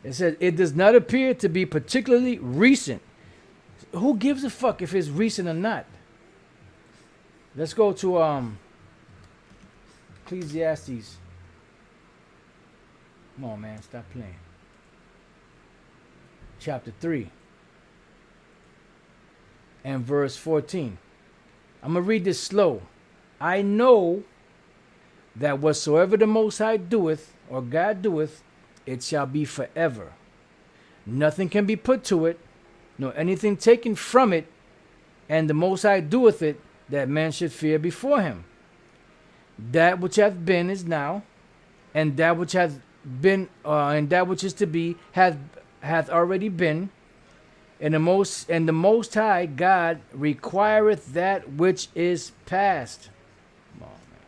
it says it does not appear to be particularly recent. Who gives a fuck if it's recent or not? Let's go to Ecclesiastes. Come on, man, stop playing. Chapter 3 and verse 14. I'm going to read this slow. I know that whatsoever the Most High doeth, or God doeth, it shall be forever. Nothing can be put to it, nor anything taken from it, and the Most High doeth it, that man should fear before him. That which hath been is now, and that which hath been, and that which is to be hath already been. And the most High God requireth that which is past. Oh, man.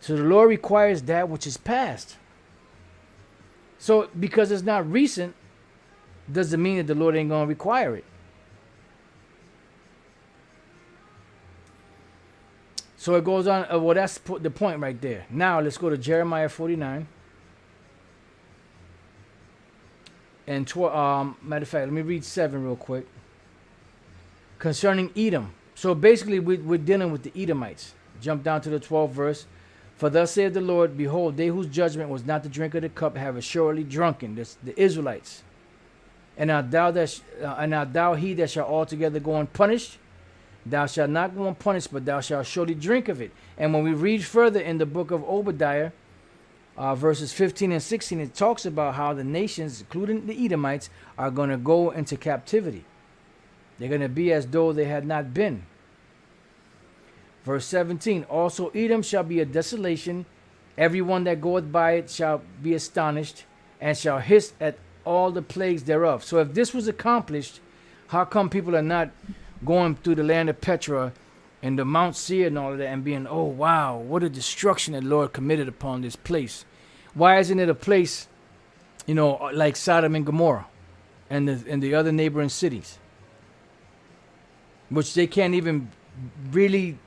So the Lord requires that which is past. So because it's not recent, doesn't mean that the Lord ain't gonna require it. So it goes on. Well, that's the point right there. Now let's go to Jeremiah 49. And matter of fact, let me read 7 real quick. Concerning Edom. So basically, we're dealing with the Edomites. Jump down to the 12th verse. For thus saith the Lord, behold, they whose judgment was not to drink of the cup have assuredly drunken. This the Israelites. And now thou he that shall altogether go unpunished. Thou shalt not go unpunished, but thou shalt surely drink of it. And when we read further in the book of Obadiah, verses 15 and 16, it talks about how the nations, including the Edomites, are going to go into captivity. They're going to be as though they had not been. Verse 17, also Edom shall be a desolation. Everyone that goeth by it shall be astonished, and shall hiss at all the plagues thereof. So if this was accomplished, how come people are not going through the land of Petra and the Mount Seir and all of that and being, oh wow, what a destruction that the Lord committed upon this place? Why isn't it a place, like Sodom and Gomorrah and the other neighboring cities, which they can't even really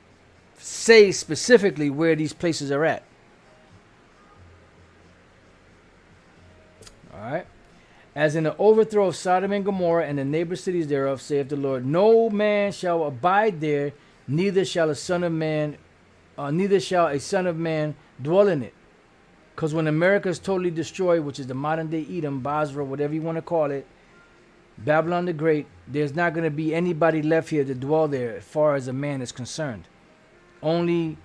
say specifically where these places are at? All right. As in the overthrow of Sodom and Gomorrah and the neighbor cities thereof, saith the Lord, no man shall abide there, neither shall a son of man dwell in it. Because when America is totally destroyed, which is the modern day Edom, Basra, whatever you want to call it, Babylon the Great, there's not going to be anybody left here to dwell there as far as a man is concerned. Only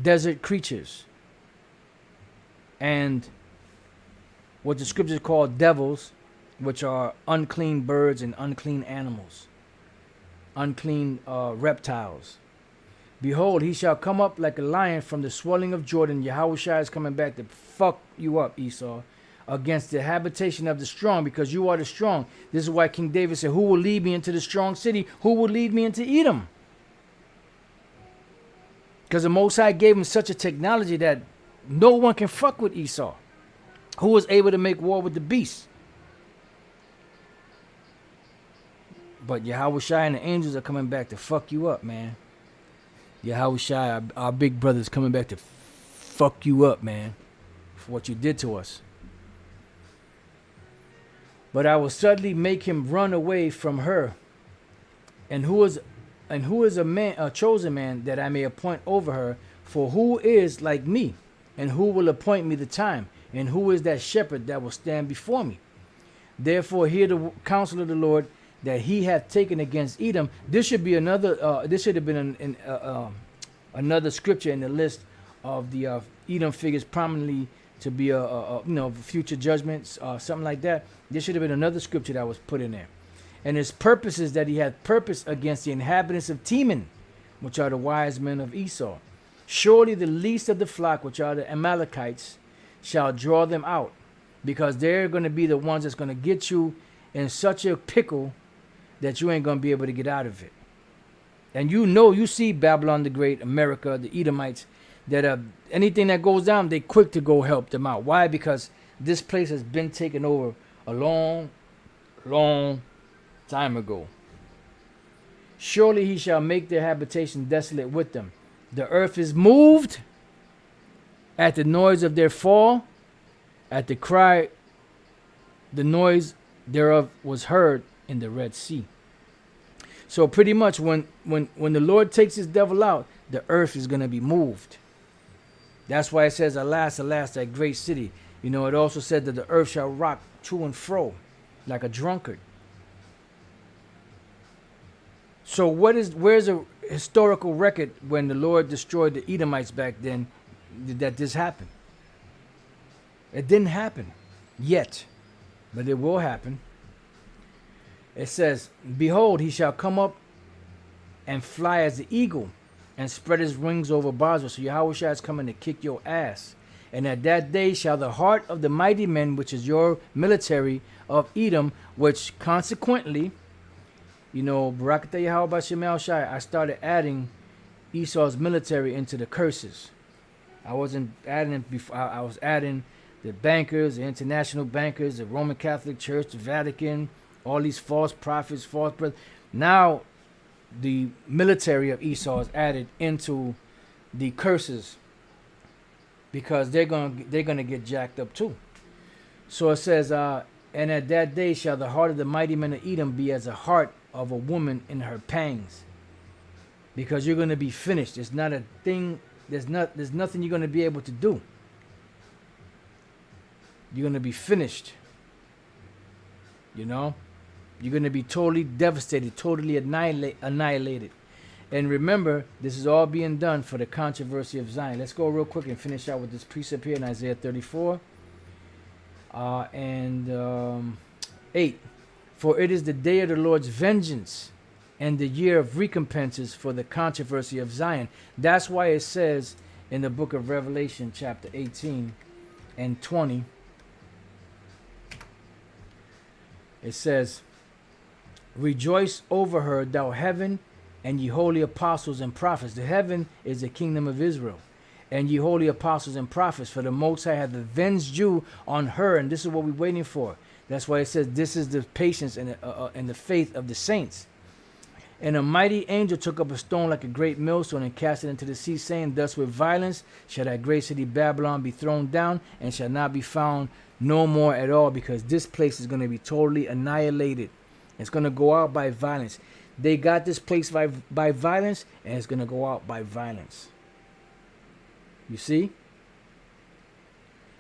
desert creatures and what the scriptures call devils, which are unclean birds and unclean animals, unclean reptiles. Behold, he shall come up like a lion from the swelling of Jordan. Yahushua is coming back to fuck you up, Esau, against the habitation of the strong, because you are the strong. This is why King David said, who will lead me into the strong city? Who will lead me into Edom? Because the Most High gave him such a technology that no one can fuck with Esau, who was able to make war with the beast. But Yahushua and the angels are coming back to fuck you up, man. Yahushua, our big brother, is coming back to fuck you up, man, for what you did to us. But I will suddenly make him run away from her. And who is a man, a chosen man, that I may appoint over her? For who is like me, and who will appoint me the time? And who is that shepherd that will stand before me? Therefore, hear the counsel of the Lord that he hath taken against Edom. This should be another. This should have been another scripture in the list of the Edom figures prominently to be future judgments, something like that. This should have been another scripture that was put in there. And his purpose is that he hath purpose against the inhabitants of Teman, which are the wise men of Esau. Surely the least of the flock, which are the Amalekites, shall draw them out, because they're going to be the ones that's going to get you in such a pickle that you ain't going to be able to get out of it. And you see Babylon the Great, America, the Edomites, that anything that goes down, they quick to go help them out. Why? Because this place has been taken over a long, long time ago. Surely he shall make their habitation desolate with them. The earth is moved at the noise of their fall, at the cry, the noise thereof was heard in the Red Sea. So pretty much when the Lord takes his devil out, the earth is going to be moved. That's why it says, alas, alas, that great city. It also said that the earth shall rock to and fro like a drunkard. So where's a historical record when the Lord destroyed the Edomites back then that this happened? It didn't happen yet, but it will happen. It says, behold, he shall come up and fly as the eagle and spread his wings over Basra. So Yahushua is coming to kick your ass. And at that day shall the heart of the mighty men, which is your military of Edom, which consequently, Barakatah Yahweh Shemel Shai, I started adding Esau's military into the curses. I wasn't adding it before. I was adding the bankers, the international bankers, the Roman Catholic Church, the Vatican, all these false prophets, false brothers. Now the military of Esau is added into the curses, because they're gonna get jacked up too. So it says, and at that day shall the heart of the mighty men of Edom be as a heart of a woman in her pangs, because you're gonna be finished. It's not a thing. There's nothing you're gonna be able to do. You're gonna be finished. You're going to be totally devastated, totally annihilated. And remember, this is all being done for the controversy of Zion. Let's go real quick and finish out with this precept here in Isaiah 34 and 8. For it is the day of the Lord's vengeance and the year of recompenses for the controversy of Zion. That's why it says in the book of Revelation, chapter 18 and 20, it says, rejoice over her, thou heaven, and ye holy apostles and prophets. The heaven is the kingdom of Israel. And ye holy apostles and prophets, for the Most High hath avenged you on her. And this is what we're waiting for. That's why it says this is the patience and the faith of the saints. And a mighty angel took up a stone like a great millstone and cast it into the sea, saying, thus with violence shall that great city Babylon be thrown down, and shall not be found no more at all, because this place is going to be totally annihilated. It's going to go out by violence. They got this place by violence, and it's going to go out by violence. You see?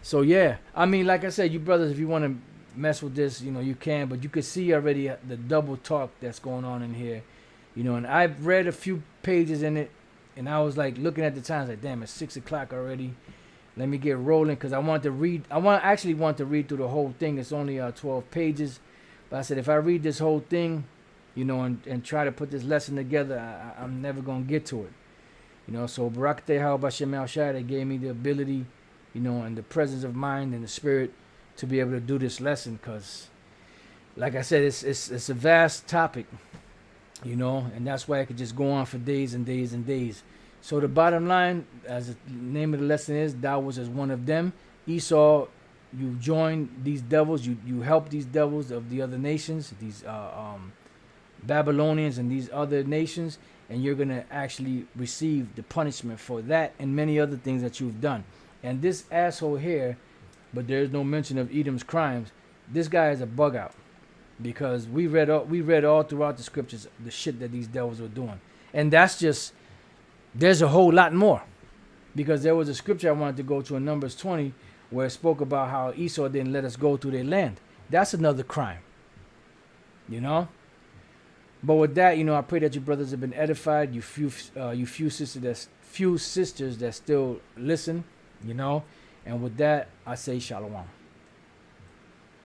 So yeah, I mean, like I said, you brothers, if you want to mess with this, you know, you can, but you can see already the double talk that's going on in here, you know. And I've read a few pages in it, and I was like looking at the times, like, damn, it's 6 o'clock already. Let me get rolling, because I want to read. Actually want to read through the whole thing. It's only 12 pages, but I said if I read this whole thing, you know, and try to put this lesson together, I'm never gonna get to it. You know, so Barakateh Ha'abashem Al-Shai, they gave me the ability, you know, and the presence of mind and the spirit to be able to do this lesson, because, like I said, it's a vast topic, you know, and that's why I could just go on for days and days and days. So the bottom line, as the name of the lesson is, thou was as one of them. Esau, you joined these devils, you helped these devils of the other nations, these Babylonians and these other nations, and you're going to actually receive the punishment for that and many other things that you've done. And this asshole here, but there's no mention of Edom's crimes, this guy is a bug out, because we read all throughout the scriptures the shit that these devils were doing. And that's just, there's a whole lot more, because there was a scripture I wanted to go to in Numbers 20 where it spoke about how Esau didn't let us go through their land. That's another crime, you know. But with that, you know, I pray that you brothers have been edified. You few sisters that still listen, you know. And with that, I say shalom.